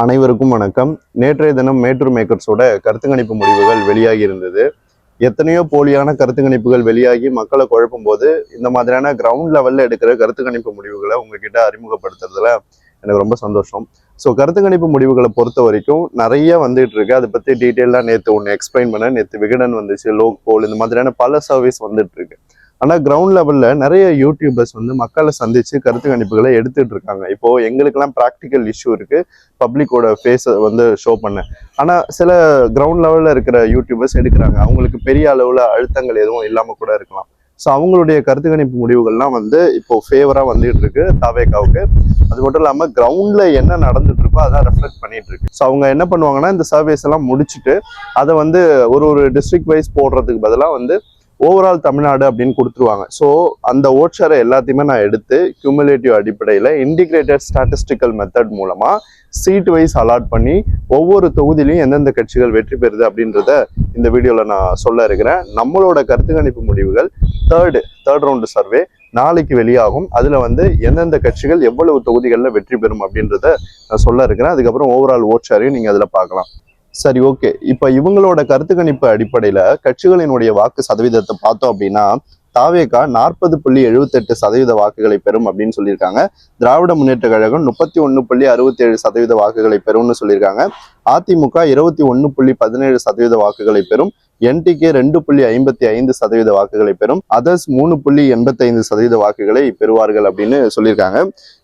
அனைவருக்கும் வணக்கம். நேற்றைய தினம் மேட்டூர் மேக்கர்ஸோட கருத்து கணிப்பு முடிவுகள் வெளியாகி இருந்தது. எத்தனையோ போலியான கருத்து கணிப்புகள் வெளியாகி மக்களை குழப்பும் போது இந்த மாதிரியான கிரவுண்ட் லெவல்ல எடுக்கிற கருத்து கணிப்பு முடிவுகளை உங்ககிட்ட அறிமுகப்படுத்துறதுல எனக்கு ரொம்ப சந்தோஷம். ஸோ கருத்து கணிப்பு முடிவுகளை பொறுத்த வரைக்கும் நிறைய வந்துட்டு இருக்கு. அதை பத்தி டீட்டெயிலாக நேற்று ஒன்று எக்ஸ்பிளைன் பண்ண. நேற்று விகடன் வந்துச்சு, லோக் போல், இந்த மாதிரியான பல சர்வீஸ் வந்துட்டு இருக்கு. ஆனா கிரவுண்ட் லெவல்ல நிறைய யூடியூபர்ஸ் வந்து மக்களை சந்திச்சு கருத்து கணிப்புகளை எடுத்துட்டு இருக்காங்க. இப்போ எங்களுக்கெல்லாம் ப்ராக்டிக்கல் இஷ்யூ இருக்கு, பப்ளிக்கோட ஃபேஸ் வந்து ஷோ பண்ண. ஆனா சில கிரவுண்ட் லெவல்ல இருக்கிற யூடியூபர்ஸ் எடுக்கிறாங்க, அவங்களுக்கு பெரிய அளவுல அழுத்தங்கள் எதுவும் இல்லாம கூட இருக்கலாம். ஸோ அவங்களுடைய கருத்து கணிப்பு முடிவுகள்லாம் வந்து இப்போ ஃபேவரா வந்துட்டு இருக்கு தாவேகாவுக்கு. அது மட்டும் இல்லாம கிரவுண்ட்ல என்ன நடந்துட்டு இருக்கோ அதான் ரெஃப்ளெக்ட் பண்ணிட்டு இருக்கு. ஸோ அவங்க என்ன பண்ணுவாங்கன்னா, இந்த சர்வேஸ் எல்லாம் முடிச்சுட்டு அதை வந்து ஒரு டிஸ்ட்ரிக்ட் வைஸ் போடுறதுக்கு பதிலாக வந்து ஓவரால் தமிழ்நாடு அப்படின்னு கொடுத்துருவாங்க. ஸோ அந்த ஓட் ஷேரை எல்லாத்தையுமே நான் எடுத்து கியூமுலேட்டிவ் அடிப்படையில் இன்டிகிரேட்டட் ஸ்டாட்டிஸ்டிக்கல் மெத்தட் மூலமா சீட் வைஸ் அலாட் பண்ணி ஒவ்வொரு தொகுதியிலையும் எந்தெந்த கட்சிகள் வெற்றி பெறுது அப்படின்றத இந்த வீடியோவில் நான் சொல்ல இருக்கிறேன். நம்மளோட கருத்து கணிப்பு முடிவுகள் தேர்ட் ரவுண்டு சர்வே நாளைக்கு வெளியாகும். அதுல வந்து எந்தெந்த கட்சிகள் எவ்வளவு தொகுதிகளில் வெற்றி பெறும் அப்படின்றத நான் சொல்ல இருக்கிறேன். அதுக்கப்புறம் ஓவரால் ஓட் ஷேரையும் நீங்க அதில் பார்க்கலாம். சரி, ஓகே. இப்ப இவங்களோட கருத்து கணிப்பு அடிப்படையில கட்சிகளினுடைய வாக்கு சதவீதத்தை பார்த்தோம் அப்படின்னா, தாவேகா 40.78% வாக்குகளை பெறும் அப்படின்னு சொல்லியிருக்காங்க. திராவிட முன்னேற்ற கழகம் 31.67% வாக்குகளை பெறும்னு சொல்லியிருக்காங்க. அதிமுக 21.17% வாக்குகளை பெறும். என்டிகே 2.55% வாக்குகளை பெறும். அதர்ஸ் 3.85% வாக்குகளை பெறுவார்கள் அப்படின்னு சொல்லியிருக்காங்க.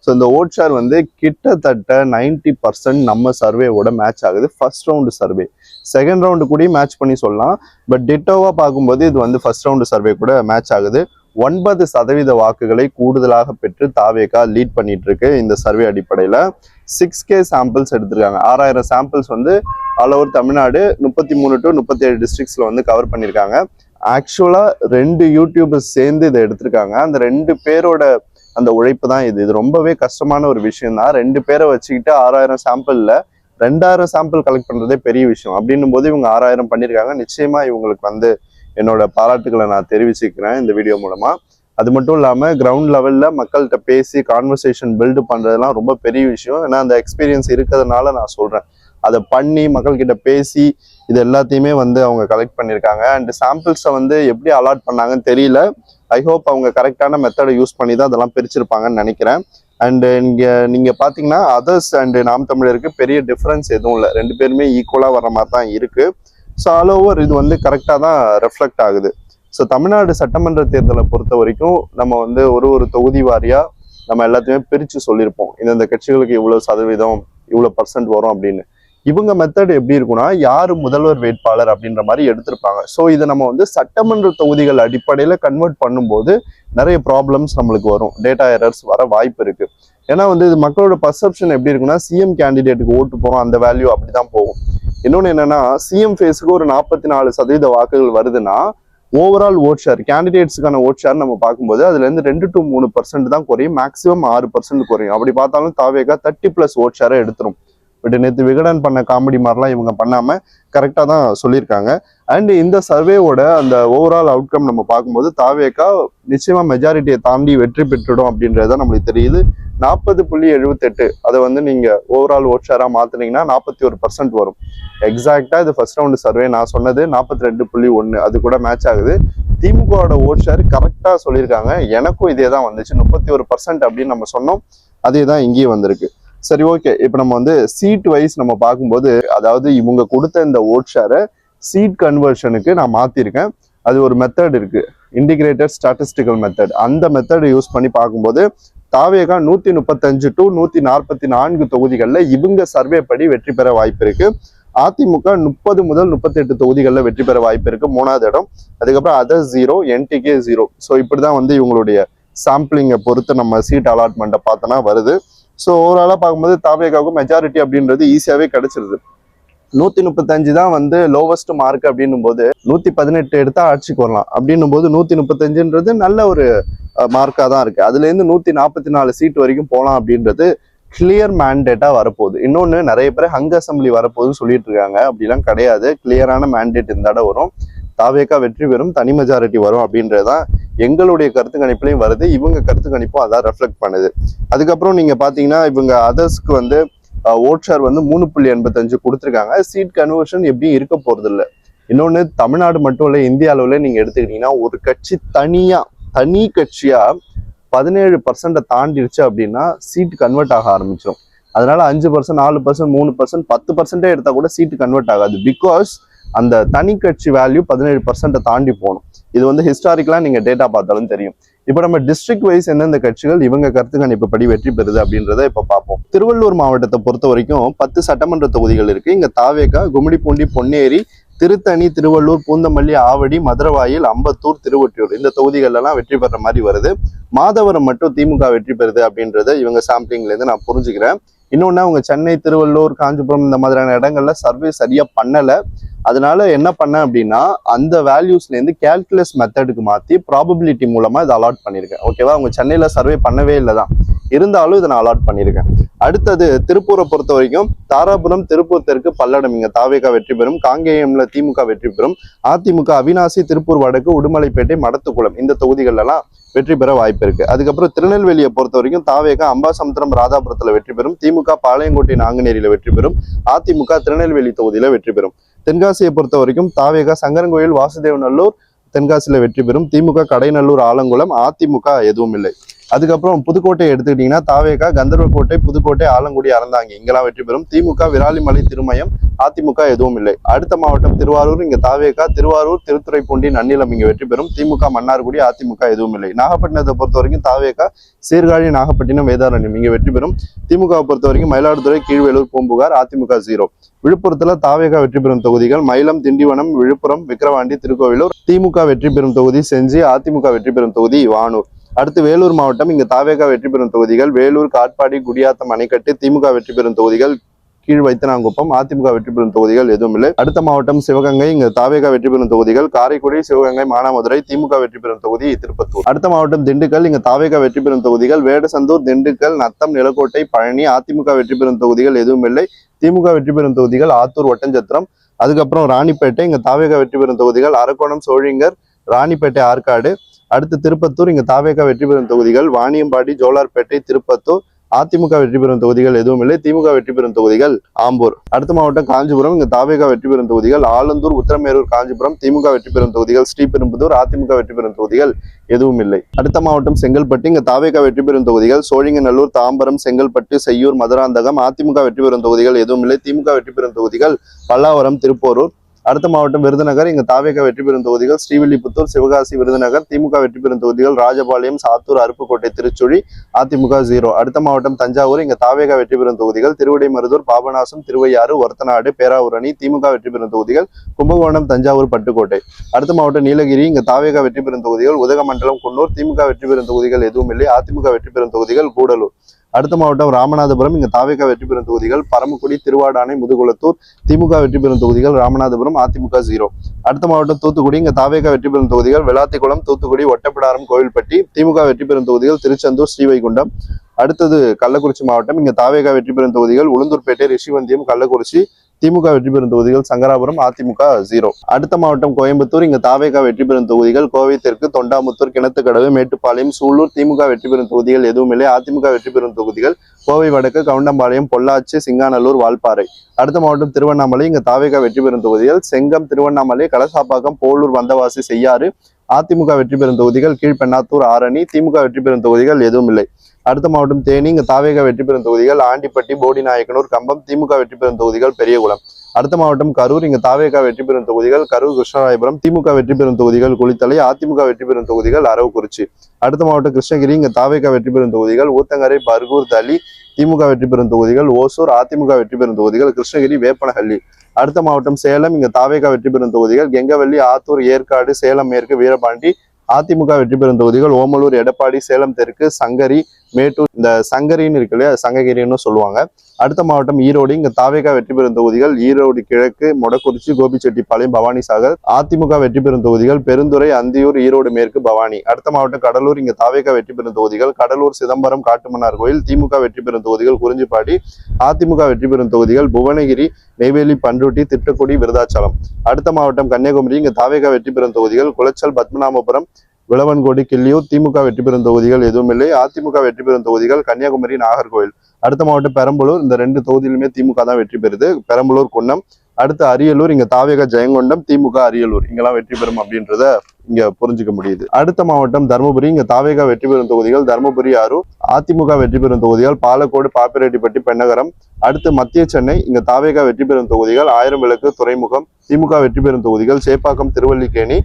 ஸோ இந்த ஓட் ஷேர் வந்து கிட்டத்தட்ட 90% நம்ம சர்வேவோட மேட்ச் ஆகுது. First round survey, second round கூட மேட்ச் பண்ணி சொல்லலாம். பட் டிட்டோவா பார்க்கும்போது இது வந்து ஃபர்ஸ்ட் ரவுண்டு சர்வே கூட மேட்ச் ஆகுது. 9% வாக்குகளை கூடுதலாக பெற்று தாவேகா லீட் பண்ணிட்டு இருக்கு இந்த சர்வே அடிப்படையில. 6K சாம்பிள்ஸ் எடுத்திருக்காங்க. 6000 சாம்பிள்ஸ் வந்து ஆல் ஓவர் தமிழ்நாடு 33 to 37 டிஸ்ட்ரிக்ட்ஸ்ல வந்து கவர் பண்ணியிருக்காங்க. ஆக்சுவலா 2 யூடியூபர்ஸ் சேர்ந்து இதை எடுத்திருக்காங்க. அந்த 2 பேரோட அந்த உழைப்பு தான் இது ரொம்பவே கஷ்டமான ஒரு விஷயம் தான். 2 பேரை வச்சுக்கிட்டு 6000 சாம்பிள்ல 2000 சாம்பிள் கலெக்ட் பண்றதே பெரிய விஷயம். அப்படின்னும் போது இவங்க 6000 பண்ணியிருக்காங்க. நிச்சயமா இவங்களுக்கு வந்து என்னோட பாராட்டுகளை நான் தெரிவிச்சுக்கிறேன் இந்த வீடியோ மூலமா. அது மட்டும் இல்லாமல் கிரவுண்ட் லெவலில் மக்கள்கிட்ட பேசி கான்வர்சேஷன் பில்டு பண்ணுறதுலாம் ரொம்ப பெரிய விஷயம். ஏன்னா அந்த எக்ஸ்பீரியன்ஸ் இருக்கிறதுனால நான் சொல்கிறேன். அதை பண்ணி மக்கள்கிட்ட பேசி இது எல்லாத்தையுமே வந்து அவங்க கலெக்ட் பண்ணியிருக்காங்க. அண்ட் சாம்பிள்ஸை வந்து எப்படி அலாட் பண்ணாங்கன்னு தெரியல. ஐ ஹோப் அவங்க கரெக்டான மெத்தடை யூஸ் பண்ணி தான் அதெல்லாம் பிரிச்சிருப்பாங்கன்னு நினைக்கிறேன். அண்டு இங்கே நீங்கள் பார்த்தீங்கன்னா அதர்ஸ் அண்டு நாம் தமிழருக்கு பெரிய டிஃப்ரென்ஸ் எதுவும் இல்லை. 2 பேருமே ஈக்குவலாக வர மாதிரி தான் இருக்குது. ஸோ ஆல் ஓவர் இது வந்து கரெக்டாக தான் ரெஃப்ளெக்ட் ஆகுது. ஸோ தமிழ்நாடு சட்டமன்ற தேர்தலை பொறுத்த வரைக்கும் நம்ம வந்து ஒரு தொகுதி வாரியாக நம்ம எல்லாத்தையுமே பிரித்து சொல்லியிருப்போம். இந்த கட்சிகளுக்கு இவ்வளோ சதவீதம், இவ்வளோ % வரும் அப்படின்னு. இவங்க மெத்தட் எப்படி இருக்குன்னா, யாரு முதல்வர் வேட்பாளர் அப்படின்ற மாதிரி எடுத்திருப்பாங்க. ஸோ இதை நம்ம வந்து சட்டமன்ற தொகுதிகள் அடிப்படையில் கன்வெர்ட் பண்ணும்போது நிறைய ப்ராப்ளம்ஸ் நம்மளுக்கு வரும், டேட்டா எரர்ஸ் வர வாய்ப்பு இருக்கு. ஏன்னா வந்து இது மக்களோட பர்செப்ஷன் எப்படி இருக்குன்னா, சிஎம் கேண்டிடேட்டுக்கு ஓட்டு போகிறோம், அந்த வேல்யூ அப்படிதான் போகும். இன்னொன்று என்னன்னா, சிஎம் ஃபேஸுக்கு ஒரு 44% வாக்குகள் வருதுன்னா ஓவரால் ஓட் ஷேர், கேண்டிடேட்ஸுக்கான ஓட் ஷேர் நம்ம பார்க்கும்போது அதுல இருந்து 2 to 3% தான் குறையும், மேக்ஸிமம் 6% குறையும். அப்படி பார்த்தாலும் தாவேகா 30+ ஓட் ஷேரை எடுத்துரும். பட் நேற்று விகடன் பண்ண காமெடி மாதிரிலாம் இவங்க பண்ணாம கரெக்டாக தான் சொல்லியிருக்காங்க. அண்ட் இந்த சர்வேவோட அந்த ஓவரால் அவுட்கம் நம்ம பார்க்கும்போது தாவேகா நிச்சயமா மெஜாரிட்டியை தாண்டி வெற்றி பெற்றுடும் அப்படின்றத நம்மளுக்கு தெரியுது. 40.78 அதை வந்து நீங்க ஓவரால் ஓட் ஷேரா மாத்தினீங்கன்னா 41% வரும். எக்ஸாக்டா இது ஃபர்ஸ்ட் ரவுண்டு சர்வே நான் சொன்னது 42.1 அது கூட மேட்ச் ஆகுது. திமுகவோட ஓட் ஷேர் கரெக்டா சொல்லியிருக்காங்க. எனக்கும் இதே தான் வந்துச்சு, 31% அப்படின்னு நம்ம சொன்னோம். அதே தான் இங்கேயும் வந்திருக்கு. சரி, ஓகே. இப்போ நம்ம வந்து சீட் வைஸ் நம்ம பார்க்கும்போது, அதாவது இவங்க கொடுத்த இந்த ஓட் ஷேரை சீட் கன்வர்ஷனுக்கு நான் மாத்திருக்கேன். அது ஒரு மெத்தட் இருக்கு, இன்டிகிரேட்டட் ஸ்டாட்டிஸ்டிக்கல் மெத்தட். அந்த மெத்தடை யூஸ் பண்ணி பார்க்கும்போது தாவேகா 135 to 144 தொகுதிகளில் இவங்க சர்வே படி வெற்றி பெற வாய்ப்பு இருக்கு. அதிமுக 30 முதல் 38 தொகுதிகளில் வெற்றி பெற வாய்ப்பு இருக்கு, 3வது இடம். அதுக்கப்புறம் அதர்ஸ் 0, என்டிகே 0. ஸோ இப்படிதான் வந்து இவங்களுடைய சாம்பிளிங்கை பொறுத்து நம்ம சீட் அலாட்மெண்ட்டை பார்த்தோன்னா வருது. ஸோ ஓவராலாக பார்க்கும்போது தாவேகாவுக்கு மெஜாரிட்டி அப்படின்றது ஈஸியாகவே கிடைச்சிருது. 135 தான் வந்து லோவஸ்ட் மார்க் அப்படின்னும் போது 118 எடுத்தா ஆட்சிக்கு வரலாம். அப்படின்னும் போது 135ன்றது நல்ல ஒரு மார்க்காக தான் இருக்கு. அதுலேருந்து 144 சீட் வரைக்கும் போகலாம் அப்படின்றது கிளியர் மேண்டேட்டா வரப்போகுது. இன்னொன்று, நிறைய பேர் ஹங் அசம்பிளி வரப்போகுதுன்னு சொல்லிட்டு இருக்காங்க. அப்படிலாம் கிடையாது, கிளியரான மேண்டேட் இந்த தடவை வரும். தாவேகா வெற்றி பெறும், தனி மெஜாரிட்டி வரும் அப்படின்றதான் எங்களுடைய கருத்து கணிப்புலையும் வருது. இவங்க கருத்து கணிப்பும் அதான் ரெஃப்ளெக்ட் பண்ணுது. அதுக்கப்புறம் நீங்க பாத்தீங்கன்னா இவங்க அதர்ஸ்க்கு வந்து ஓட் ஷேர் வந்து 3.85 கொடுத்துருக்காங்க. சீட் கன்வர்ஷன் எப்படியும் இருக்க போறது இல்லை. இன்னொன்னு, தமிழ்நாடு மட்டும் இல்லை, இந்திய அளவுல நீங்க எடுத்துக்கிட்டீங்கன்னா ஒரு கட்சி தனி கட்சியா 17% தாண்டிடுச்சு அப்படின்னா சீட் கன்வெர்ட் ஆக ஆரம்பிச்சிடும். அதனால 5%, 4%, 3%, 10% எடுத்தா கூட சீட்டு கன்வெர்ட் ஆகாது. பிகாஸ் அந்த தனி கட்சி வேல்யூ 17% தாண்டி போகணும். இது வந்து ஹிஸ்டாரிக்கலா நீங்க டேட்டா பார்த்தாலும் தெரியும். இப்போ நம்ம டிஸ்ட்ரிக்ட் வைஸ் எந்தெந்த கட்சிகள் இவங்க கருத்து கணிப்பு படி வெற்றி பெறுது அப்படின்றத இப்ப பார்ப்போம். திருவள்ளூர் மாவட்டத்தை பொறுத்த வரைக்கும் 10 சட்டமன்ற தொகுதிகள் இருக்கு. இங்க தாவேகா, கும்மிடிப்பூண்டி, பொன்னேரி, திருத்தணி, திருவள்ளூர், பூந்தமல்லி, ஆவடி, மதுரவாயில், அம்பத்தூர், திருவொற்றியூர் இந்த தொகுதிகள் எல்லாம் வெற்றி பெற மாதிரி வருது. மாதவரம் மட்டும் திமுக வெற்றி பெறுது அப்படின்றத இவங்க சாம்பிளிங்ல இருந்து நான் புரிஞ்சுக்கிறேன். இன்னொன்னு, அவங்க சென்னை, திருவள்ளூர், காஞ்சிபுரம் இந்த மாதிரியான இடங்கள்ல சர்வே சரியா பண்ணல. அதனால என்ன பண்ண அப்படின்னா அந்த வேல்யூஸ்ல இருந்து கேல்குலஸ் மெத்தடுக்கு மாத்தி ப்ராபபிலிட்டி மூலமா இதை அலாட் பண்ணிருக்கேன். ஓகேவா? அவங்க சென்னையில சர்வே பண்ணவே இல்லைதான், இருந்தாலும் இதை நான் அலாட் பண்ணியிருக்கேன். அடுத்தது திருப்பூரை பொறுத்த வரைக்கும் தாராபுரம், திருப்பூர் தெற்கு, பல்லடம் இங்க தாவேகா வெற்றி பெறும். காங்கேயம்ல திமுக வெற்றி பெறும். அதிமுக அவினாசி, திருப்பூர் வடக்கு, உடுமலைப்பேட்டை, மடத்துக்குளம் இந்த தொகுதிகள் எல்லாம் வெற்றி பெற வாய்ப்பு இருக்கு. அதுக்கப்புறம் திருநெல்வேலியை பொறுத்த வரைக்கும் தாவேகா அம்பாசமுத்திரம், ராதாபுரத்துல வெற்றி பெறும். திமுக பாளையங்கோட்டை, நாங்குநேரியில வெற்றி பெறும். அதிமுக திருநெல்வேலி தொகுதியில வெற்றி பெறும். தென்காசியை பொறுத்த வரைக்கும் தாவேகா சங்கரன்கோயில், வாசுதேவநல்லூர் தென்காசியில வெற்றி பெறும். திமுக கடைநல்லூர், ஆலங்குளம். அதிமுக எதுவும் இல்லை. அதுக்கப்புறம் புதுக்கோட்டையை எடுத்துக்கிட்டீங்கன்னா தாவேகா கந்தர்வக்கோட்டை, புதுக்கோட்டை, ஆலங்குடி, அறந்தாங்கி இங்கெல்லாம் வெற்றி பெறும். திமுக விராலிமலை, திருமயம். அதிமுக எதுவும் இல்லை. அடுத்த மாவட்டம் திருவாரூர், இங்க தாவேகா திருவாரூர், திருத்துறைப்பூண்டி, நன்னிலம் இங்க வெற்றி பெறும். திமுக மன்னார்குடி. அதிமுக எதுவும் இல்லை. நாகப்பட்டினத்தை பொறுத்த வரைக்கும் தாவேகா சீர்காழி, நாகப்பட்டினம், வேதாரண்யம் இங்க வெற்றி பெறும். திமுக பொறுத்த வரைக்கும் மயிலாடுதுறை, கீழ்வேலூர், பூம்புகார். அதிமுக 0. விழுப்புரத்துல தாவேகா வெற்றி பெறும் தொகுதிகள் மயிலம், திண்டிவனம், விழுப்புரம், விக்கிரவாண்டி, திருக்கோவிலூர். திமுக வெற்றி பெறும் தொகுதி செஞ்சி. அதிமுக வெற்றி பெறும் தொகுதி வானூர். அடுத்து வேலூர் மாவட்டம், இங்க தாவேகா வெற்றி பெறும் தொகுதிகள் வேலூர், காட்பாடி, குடியாத்தம், அணைக்கட்டு. திமுக வெற்றி பெறும் தொகுதிகள் கீழ் வைத்தனாங்குப்பம். அதிமுக வெற்றி பெறும் தொகுதிகள் எதுவும் இல்லை. அடுத்த மாவட்டம் சிவகங்கை, இங்க தாவேகா வெற்றி பெறும் தொகுதிகள் காரைக்குடி, சிவகங்கை, மானாமதுரை. திமுக வெற்றி பெறும் தொகுதி திருப்பத்தூர். அடுத்த மாவட்டம் திண்டுக்கல், இங்க தாவேகா வெற்றி பெறும் தொகுதிகள் வேடசந்தூர், திண்டுக்கல், நத்தம், நிலக்கோட்டை, பழனி. அதிமுக வெற்றி பெறும் தொகுதிகள் எதுவும் இல்லை. திமுக வெற்றி பெறும் தொகுதிகள் ஆத்தூர், ஒட்டஞ்சத்திரம். அதுக்கப்புறம் ராணிப்பேட்டை, இங்க தாவேகா வெற்றி பெறும் தொகுதிகள் அரக்கோணம், சோழிங்கர், ராணிப்பேட்டை, ஆற்காடு. அடுத்து திருப்பத்தூர், இங்க தாவேகா வெற்றி பெறும் தொகுதிகள் வாணியம்பாடி, ஜோலார்பேட்டை, திருப்பத்தூர். அதிமுக வெற்றி பெறும் தொகுதிகள் எதுவும் இல்லை. திமுக வெற்றி பெறும் தொகுதிகள் ஆம்பூர். அடுத்த மாவட்டம் காஞ்சிபுரம், இங்க தாவேகா வெற்றி பெறும் தொகுதிகள் ஆலந்தூர், உத்தரமேரூர், காஞ்சிபுரம். திமுக வெற்றி பெறும் தொகுதிகள் ஸ்ரீபெரும்புதூர். அதிமுக வெற்றி பெறும் தொகுதிகள் எதுவும் இல்லை. அடுத்த மாவட்டம் செங்கல்பட்டு, இங்க தாவேகா வெற்றி பெறும் தொகுதிகள் சோழிங்கநல்லூர், தாம்பரம், செங்கல்பட்டு, செய்யூர், மதுராந்தகம். அதிமுக வெற்றி பெறும் தொகுதிகள் எதுவும் இல்லை. திமுக வெற்றி பெறும் தொகுதிகள் பல்லாவரம், திருப்போரூர். அடுத்த மாவட்டம் விருதுநகர், இங்க தாவேகா வெற்றி பெறும் தொகுதிகள் ஸ்ரீவில்லிபுத்தூர், சிவகாசி, விருதுநகர். திமுக வெற்றி பெறும் தொகுதிகள் ராஜபாளையம், சாத்தூர், அருப்புக்கோட்டை, திருச்சுழி. அதிமுக 0. அடுத்த மாவட்டம் தஞ்சாவூர், இங்க தாவேகா வெற்றி பெறும் தொகுதிகள் திருவிடைமருதூர், பாபநாசம், திருவையாறு, ஒரத்தநாடு, பேராவூரணி. திமுக வெற்றி பெறும் தொகுதிகள் கும்பகோணம், தஞ்சாவூர், பட்டுக்கோட்டை. அடுத்த மாவட்டம் நீலகிரி, இங்க தாவேகா வெற்றி பெறும் தொகுதிகள் உதகமண்டலம், குன்னூர். திமுக வெற்றி பெறும் தொகுதிகள் எதுவும் இல்லை. அதிமுக வெற்றி பெறும் தொகுதிகள் கூடலூர். அடுத்த மாவட்டம் ராமநாதபுரம், இங்க தாவேகா வெற்றி பெறும் தொகுதிகள் பரமக்குடி, திருவாடானை, முதுகுளத்தூர். திமுக வெற்றி பெறும் தொகுதிகள் ராமநாதபுரம். அதிமுக 0. அடுத்த மாவட்டம் தூத்துக்குடி, இங்க தாவேகா வெற்றி பெறும் தொகுதிகள் வெளாத்திக்குளம், தூத்துக்குடி, ஒட்டப்பிடாரம், கோவில்பட்டி. திமுக வெற்றி பெறும் தொகுதிகள் திருச்செந்தூர், ஸ்ரீவைகுண்டம். அடுத்தது கள்ளக்குறிச்சி மாவட்டம், இங்க தாவேகா வெற்றி பெறும் தொகுதிகள் உளுந்தூர்பேட்டை, ரிஷிவந்தியம், கள்ளக்குறிச்சி. திமுக வெற்றி பெறும் தொகுதிகள் சங்கராபுரம். அதிமுக 0. அடுத்த மாவட்டம் கோயம்புத்தூர், இங்க தாவேகா வெற்றி பெறும் தொகுதிகள் கோவை தெற்கு, தொண்டாமுத்தூர், கிணத்துக்கடவு, மேட்டுப்பாளையம், சூலூர். திமுக வெற்றி பெறும் தொகுதிகள் எதுவும் இல்லை. அதிமுக வெற்றி பெறும் தொகுதிகள் கோவை வடக்கு, கவுண்டம்பாளையம், பொள்ளாச்சி, சிங்காநல்லூர், வால்பாறை. அடுத்த மாவட்டம் திருவண்ணாமலை, இங்க தாவேகா வெற்றி பெறும் தொகுதிகள் செங்கம், திருவண்ணாமலை, கலசாப்பாக்கம், போலூர், வந்தவாசி, செய்யாறு. அதிமுக வெற்றி பெறும் தொகுதிகள் கீழ்பெண்ணாத்தூர், ஆரணி. திமுக வெற்றி பெறும் தொகுதிகள் எதுவும் இல்லை. அடுத்த மாவட்டம் தேனி, இங்க தாவேகா வெற்றி பெறும் தொகுதிகள் ஆண்டிப்பட்டி, போடிநாயக்கனூர், கம்பம். திமுக வெற்றி பெறும் தொகுதிகள் பெரியகுளம். அடுத்த மாவட்டம் கரூர், இங்க தாவேகா வெற்றி பெறும் தொகுதிகள் கரூர், கிருஷ்ணராயபுரம். திமுக வெற்றி பெறும் தொகுதிகள் குளித்தலை. அதிமுக வெற்றி பெறும் தொகுதிகள் அரவக்குறிச்சி. அடுத்த மாவட்டம் கிருஷ்ணகிரி, இங்க தாவேகா வெற்றி பெறும் தொகுதிகள் ஊத்தங்கரை, பர்கூர், தளி. திமுக வெற்றி பெறும் தொகுதிகள் ஓசூர். அதிமுக வெற்றி பெறும் தொகுதிகள் கிருஷ்ணகிரி, வேப்பனஹள்ளி. அடுத்த மாவட்டம் சேலம், இங்க தாவேகா வெற்றி பெறும் தொகுதிகள் கெங்கவல்லி, ஆத்தூர், ஏற்காடு, சேலம் மேற்கு, வீரபாண்டி. அதிமுக வெற்றி பெறும் தொகுதிகள் ஓமலூர், எடப்பாடி, சேலம் தெற்கு, சங்கரி, மேட்டூர். இந்த சங்கரின்னு இருக்கு இல்லையா, சங்ககிரின்னு சொல்லுவாங்க. அடுத்த மாவட்டம் ஈரோடு, இங்க தாவேகா வெற்றி பெறும் தொகுதிகள் ஈரோடு கிழக்கு, மொடக்குறிச்சி, கோபிச்செட்டிப்பாளையம், பவானி சாகர். அதிமுக வெற்றி பெறும் தொகுதிகள் பெருந்துறை, அந்தியூர், ஈரோடு மேற்கு, பவானி. அடுத்த மாவட்டம் கடலூர், இங்க தாவேகா வெற்றி பெறும் தொகுதிகள் கடலூர், சிதம்பரம், காட்டுமன்னார் கோயில். திமுக வெற்றி பெறும் தொகுதிகள் குறிஞ்சிப்பாடி. அதிமுக வெற்றி பெறும் தொகுதிகள் புவனகிரி, நெய்வேலி, பண்ருட்டி, திட்டக்குடி, விருதாச்சலம். அடுத்த மாவட்டம் கன்னியாகுமரி, இங்க தாவேகா வெற்றி பெறும் தொகுதிகள் குளச்சல், பத்மநாபபுரம். விளவன்கோடி, கிள்ளியூர். திமுக வெற்றி பெறும் தொகுதிகள் எதுவும் இல்லை. அதிமுக வெற்றி பெறும் தொகுதிகள் கன்னியாகுமரி, நாகர்கோவில். அடுத்த மாவட்டம் பெரம்பலூர். இந்த 2 தொகுதியிலுமே திமுக தான் வெற்றி பெறுது. பெரம்பலூர், குன்னம். அடுத்து அரியலூர், இங்க தாவேகா ஜெயங்கொண்டம், திமுக அரியலூர், இங்கெல்லாம் வெற்றி பெறும் அப்படின்றத இங்க புரிஞ்சுக்க முடியுது. அடுத்த மாவட்டம் தருமபுரி. இங்க தாவேகா வெற்றி பெறும் தொகுதிகள் தருமபுரி, அரூர். அதிமுக வெற்றி பெறும் தொகுதிகள் பாலக்கோடு, பாப்பிரெட்டிப்பட்டி, பெண்ணகரம். அடுத்து மத்திய சென்னை. இங்க தாவேகா வெற்றி பெறும் தொகுதிகள் ஆயிரம் விளக்கு, துறைமுகம். திமுக வெற்றி பெறும் தொகுதிகள் சேப்பாக்கம், திருவல்லிக்கேணி.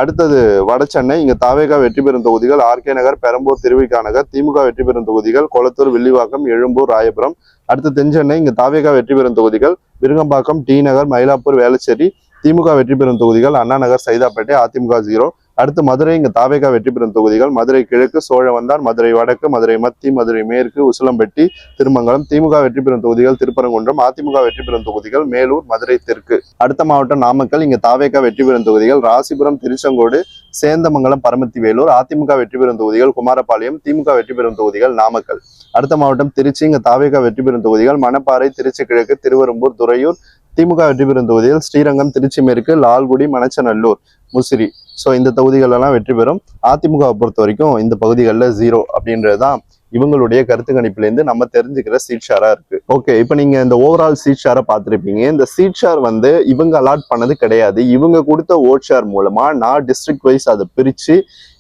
அடுத்தது வட சென்னை. இங்க தாவேகா வெற்றி பெறும் தொகுதிகள் ஆர்கே நகர், பெரம்பூர், திருவிக நகர். திமுக வெற்றி பெறும் தொகுதிகள் கொளத்தூர், வில்லிவாக்கம், எழும்பூர், ராயபுரம். அடுத்து தென் சென்னை. இங்க தாவேகா வெற்றி பெறும் தொகுதிகள் விருகம்பாக்கம், டி நகர், மயிலாப்பூர், வேளச்சேரி. திமுக வெற்றி பெறும் தொகுதிகள் அண்ணா நகர், சைதாப்பேட்டை. அதிமுக 0. அடுத்து மதுரை. இங்க தாவேகா வெற்றி பெறும் தொகுதிகள் மதுரை கிழக்கு, சோழவந்தான், மதுரை வடக்கு, மதுரை மத்தி, மதுரை மேற்கு, உசிலம்பட்டி, திருமங்கலம். திமுக வெற்றி பெறும் தொகுதிகள் திருப்பரங்குன்றம். அதிமுக வெற்றி பெறும் தொகுதிகள் மேலூர், மதுரை தெற்கு. அடுத்த மாவட்டம் நாமக்கல். இங்க தாவேகா வெற்றி பெறும் தொகுதிகள் ராசிபுரம், திருச்செங்கோடு, சேந்தமங்கலம், பரமத்தி வேலூர். அதிமுக வெற்றி பெறும் தொகுதிகள் குமாரபாளையம். திமுக வெற்றி பெறும் தொகுதிகள் நாமக்கல். அடுத்த மாவட்டம் திருச்சி. இங்க தாவேகா வெற்றி பெறும் தொகுதிகள் மணப்பாறை, திருச்சி கிழக்கு, திருவெரும்பூர், துறையூர். திமுக வெற்றி பெறும் தொகுதிகள் ஸ்ரீரங்கம், திருச்சி மேற்கு, லால்குடி, மணச்சநல்லூர், முசிறி. ஸோ இந்த தொகுதிகள் எல்லாம் வெற்றி பெறும். அதிமுகவை பொறுத்த வரைக்கும் இந்த பகுதிகளில் 0 அப்படின்றதுதான் இவங்களுடைய கருத்து கணிப்புலேருந்து நம்ம தெரிஞ்சுக்கிற சீட் ஷேரா இருக்கு. ஓகே, இப்போ நீங்க இந்த ஓவரால் சீட் ஷேரை பார்த்துருப்பீங்க. இந்த சீட் ஷேர் வந்து இவங்க அலாட் பண்ணது கிடையாது. இவங்க கொடுத்த ஓட் ஷேர் மூலமா நான் டிஸ்ட்ரிக்ட் வைஸ் அதை பிரிச்சு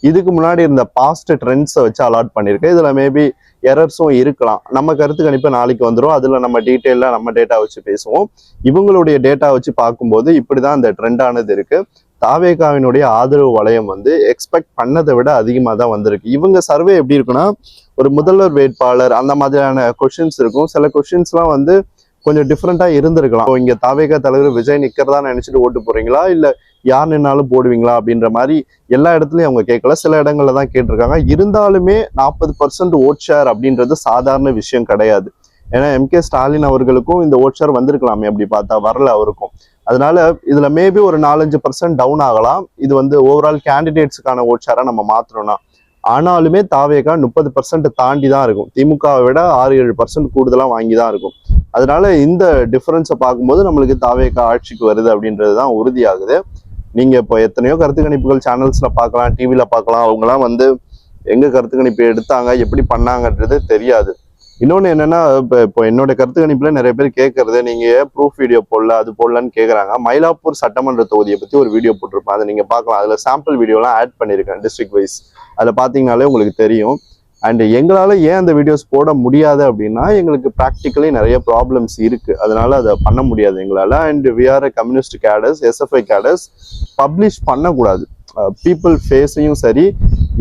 இதுக்கு முன்னாடி இருந்த பாஸ்ட் ட்ரெண்ட்ஸை வச்சு அலாட் பண்ணியிருக்கேன். இதுல மேபி எரர்ஸும் இருக்கலாம். நம்ம கருத்து கணிப்பு நாளைக்கு வந்துடும். அதுல நம்ம டீட்டெயிலா நம்ம டேட்டா வச்சு பேசுவோம். இவங்களுடைய டேட்டா வச்சு பார்க்கும்போது இப்படிதான் இந்த ட்ரெண்டானது இருக்கு. தாவேகாவினுடைய ஆதரவு வளையம் வந்து எக்ஸ்பெக்ட் பண்ணதை விட அதிகமாக தான் வந்திருக்கு. இவங்க சர்வே எப்படி இருக்குன்னா, ஒரு முதல்வர் வேட்பாளர் அந்த மாதிரியான கொஸ்டின்ஸ் இருக்கும். சில கொஸ்டின்ஸ்லாம் வந்து கொஞ்சம் டிஃப்ரெண்டா இருந்திருக்கலாம். இங்க தாவேகா தலைவர் விஜய் நிக்கிறதா நினைச்சிட்டு ஓட்டு போறீங்களா, இல்ல யார் நின்னாலும் போடுவீங்களா அப்படின்ற மாதிரி எல்லா இடத்துலயும் அவங்க கேட்கல. சில இடங்கள்ல தான் கேட்டிருக்காங்க. இருந்தாலுமே 40% ஓட் ஷேர் அப்படின்றது சாதாரண விஷயம் கிடையாது. ஏன்னா MK ஸ்டாலின் அவர்களுக்கும் இந்த ஓட் ஷேர் வந்திருக்கலாமே, அப்படி பார்த்தா வரல அவருக்கும். அதனால இதுல மேபி ஒரு 4-5% டவுன் ஆகலாம். இது வந்து ஓவரால் கேண்டிடேட்ஸுக்கான ஓட் ஷேரா நம்ம மாத்திரம்னா. ஆனாலுமே தாவேகா 30% தாண்டி தான் இருக்கும். திமுகவை விட 6-7% கூடுதலா வாங்கி தான் இருக்கும். அதனால இந்த டிஃபரன்ஸை பார்க்கும்போது நம்மளுக்கு தாவேகா ஆட்சிக்கு வருது அப்படின்றது தான் உறுதியாகுது. நீங்க இப்போ எத்தனையோ கருத்து கணிப்புகள் சேனல்ஸ்ல பார்க்கலாம், டிவியில பார்க்கலாம். அவங்கலாம் வந்து எங்க கருத்து கணிப்பு எடுத்தாங்க, எப்படி பண்ணாங்கன்றது தெரியாது. இன்னொன்னு என்னன்னா, இப்போ என்னோட கருத்து கணிப்புல நிறைய பேர் கேட்கறது, நீங்க ப்ரூஃப் வீடியோ போடல, அது போடலன்னு கேட்கறாங்க. மயிலாப்பூர் சட்டமன்ற தொகுதியை பத்தி ஒரு வீடியோ போட்டிருப்பேன், அதை நீங்க பார்க்கலாம். அதுல சாம்பிள் வீடியோலாம் ஆட் பண்ணியிருக்கேன் டிஸ்ட்ரிக்ட் வைஸ். அதுல பாத்தீங்கன்னாலே உங்களுக்கு தெரியும். அண்ட் எங்களால ஏன் அந்த வீடியோஸ் போட முடியாது அப்படின்னா, எங்களுக்கு ப்ராக்டிக்கலி நிறைய ப்ராப்ளம்ஸ் இருக்கு. அதனால அதை பண்ண முடியாது எங்களால. And we are communist cadres, SFI cadres. Publish பண்ணக்கூடாது. பீப்புள் ஃபேஸையும் சரி,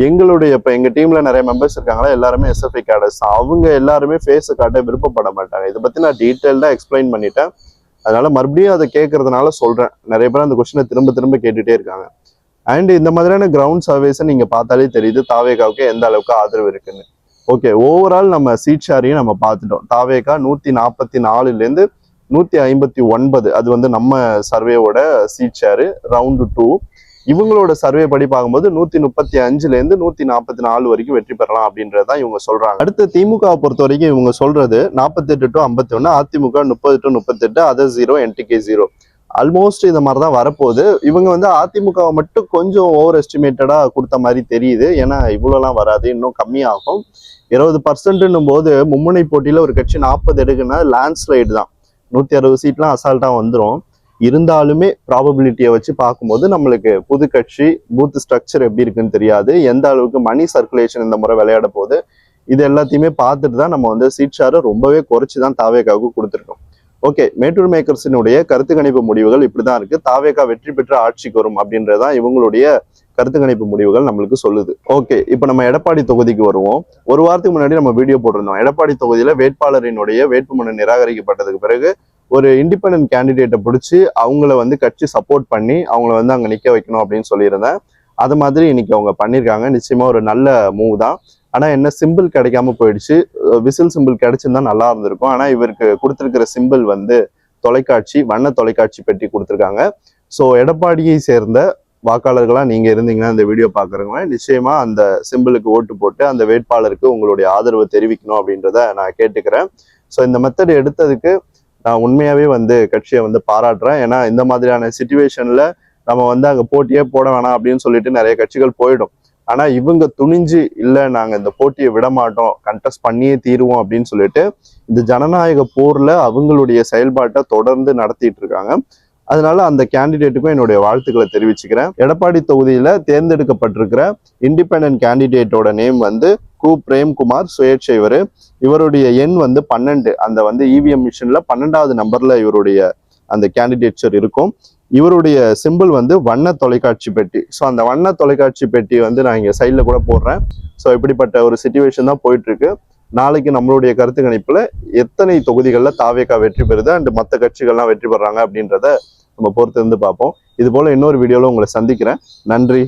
எங்களுடைய இப்போ எங்க டீம்ல நிறைய மெம்பர்ஸ் இருக்காங்களா, எல்லாருமே SFI கேடர்ஸ். அவங்க எல்லாருமே ஃபேஸை காட்ட விருப்பப்பட மாட்டாங்க. இதை பத்தி நான் டீட்டெயில்டா எக்ஸ்பிளைன் பண்ணிட்டேன். அதனால மறுபடியும் அதை கேட்கறதுனால சொல்றேன். நிறைய பேர் அந்த கொஸ்டினை திரும்ப திரும்ப கேட்டுட்டே இருக்காங்க. அண்ட் இந்த மாதிரியான கிரவுண்ட் சர்வேஸை நீங்க பார்த்தாலே தெரியுது தாவேகாவுக்கு எந்த அளவுக்கு ஆதரவு இருக்குன்னு. ஓகே, ஓவரால் நம்ம சீட் ஷேரையும் நம்ம பார்த்துட்டோம். தாவேகா 144லேருந்து 159, அது வந்து நம்ம சர்வேவோட சீட் ஷேரு ரவுண்டு 2. இவங்களோட சர்வே படி பார்க்கும்போது 135லேருந்து 144 வரைக்கும் வெற்றி பெறலாம் அப்படின்றதான் இவங்க சொல்றாங்க. அடுத்து திமுகவை பொறுத்த வரைக்கும் இவங்க சொல்றது 48 to 51, AIADMK 30 to 38, other 0, NTK 0. Almost இந்த மாதிரி தான் வரப்போகுது. இவங்க வந்து அதிமுகவை மட்டும் கொஞ்சம் ஓவர் எஸ்டிமேட்டடா கொடுத்த மாதிரி தெரியுது. ஏன்னா இவ்வளோலாம் வராது, இன்னும் கம்மியாகும். 20%ன்னும் போது மும்முனை போட்டியில ஒரு கட்சி 40 எடுக்குன்னா லேண்ட்ஸ்லைடு தான். 160 சீட்லாம் அசால்ட்டா வந்துடும். இருந்தாலுமே ப்ராபபிலிட்டியை வச்சு பார்க்கும்போது நம்மளுக்கு புது கட்சி பூத் ஸ்ட்ரக்சர் எப்படி இருக்குன்னு தெரியாது, எந்த அளவுக்கு மணி சர்க்குலேஷன் இந்த முறை விளையாட போகுது, இது எல்லாத்தையுமே பார்த்துட்டு தான் நம்ம வந்து சீட் ஷேரை ரொம்பவே குறைச்சி தான் தாவேகாவுக்கு கொடுத்துருக்கோம். ஓகே, மேட்டூர் மேக்கர்ஸினுடைய கருத்து கணிப்பு முடிவுகள் இப்படிதான் இருக்கு. தாவேகா வெற்றி பெற்ற ஆட்சிக்கு வரும் அப்படின்றதான் இவங்களுடைய கருத்து கணிப்பு முடிவுகள் நம்மளுக்கு சொல்லுது. ஓகே, இப்போ நம்ம எடப்பாடி தொகுதிக்கு வருவோம். ஒரு வாரத்துக்கு முன்னாடி நம்ம வீடியோ போட்டிருந்தோம். எடப்பாடி தொகுதியில வேட்பாளரினுடைய வேட்புமனு நிராகரிக்கப்பட்டதுக்கு பிறகு ஒரு இண்டிபெண்டன்ட் கேண்டிடேட்டை பிடிச்சி அவங்கள வந்து கட்சி சப்போர்ட் பண்ணி அவங்கள வந்து அங்கே நிற்க வைக்கணும் அப்படின்னு சொல்லியிருந்தேன். அது மாதிரி இன்னைக்கு அவங்க பண்ணியிருக்காங்க. நிச்சயமா ஒரு நல்ல மூவ் தான். ஆனால் என்ன, சிம்பிள் கிடைக்காம போயிடுச்சு. விசில் சிம்பிள் கிடைச்சிருந்தா நல்லா இருந்திருக்கும். ஆனால் இவருக்கு கொடுத்துருக்கிற சிம்பிள் வந்து தொலைக்காட்சி, வண்ண தொலைக்காட்சி பெட்டி கொடுத்துருக்காங்க. ஸோ எடப்பாடியை சேர்ந்த வாக்காளர்களாக நீங்க இருந்தீங்கன்னா இந்த வீடியோ பார்க்குறவங்க நிச்சயமா அந்த சிம்பிளுக்கு ஓட்டு போட்டு அந்த வேட்பாளருக்கு உங்களுடைய ஆதரவு தெரிவிக்கணும் அப்படின்றத நான் கேட்டுக்கிறேன். ஸோ இந்த மெத்தட் எடுத்ததுக்கு நான் உண்மையாவே வந்து கட்சியை வந்து பாராட்டுறேன். ஏன்னா இந்த மாதிரியான சிச்சுவேஷன்ல நம்ம வந்து அங்கே போட்டியே போட வேணாம் அப்படின்னு சொல்லிட்டு நிறைய கட்சிகள் போயிடும். ஆனா இவங்க துணிஞ்சு இல்ல நாங்க இந்த போட்டியை விட மாட்டோம், கண்டெஸ்ட் பண்ணியே தீருவோம் அப்படின்னு சொல்லிட்டு இந்த ஜனநாயக போர்ல அவங்களுடைய செயல்பாட்டை தொடர்ந்து நடத்திட்டு இருக்காங்க. அதனால அந்த கேண்டிடேட்டுக்கும் என்னுடைய வாழ்த்துக்களை தெரிவிச்சுக்கிறேன். எடப்பாடி தொகுதியில தேர்ந்தெடுக்கப்பட்டிருக்கிற இண்டிபெண்டன்ட் கேண்டிடேட்டோட நேம் வந்து கு பிரேம்குமார் சுயேட்சை. இவருடைய எண் வந்து 12. அந்த வந்து இவிஎம் மிஷின்ல 12வது நம்பர்ல இவருடைய அந்த கேண்டிடேட்சர் இருக்கும். இவருடைய சிம்பிள் வந்து வண்ண தொலைக்காட்சி பெட்டி. ஸோ அந்த வண்ண தொலைக்காட்சி பெட்டி வந்து நான் இங்கே சைடில் கூட போடுறேன். ஸோ இப்படிப்பட்ட ஒரு சிச்சுவேஷன் தான் போயிட்டு இருக்கு. நாளைக்கு நம்மளுடைய கருத்து கணிப்புல எத்தனை தொகுதிகளில் தாவேகா வெற்றி பெறுது அண்ட் மற்ற கட்சிகள்லாம் வெற்றி பெறாங்க அப்படின்றத நம்ம பொறுத்து இருந்து பார்ப்போம். இது போல இன்னொரு வீடியோல உங்களை சந்திக்கிறேன். நன்றி.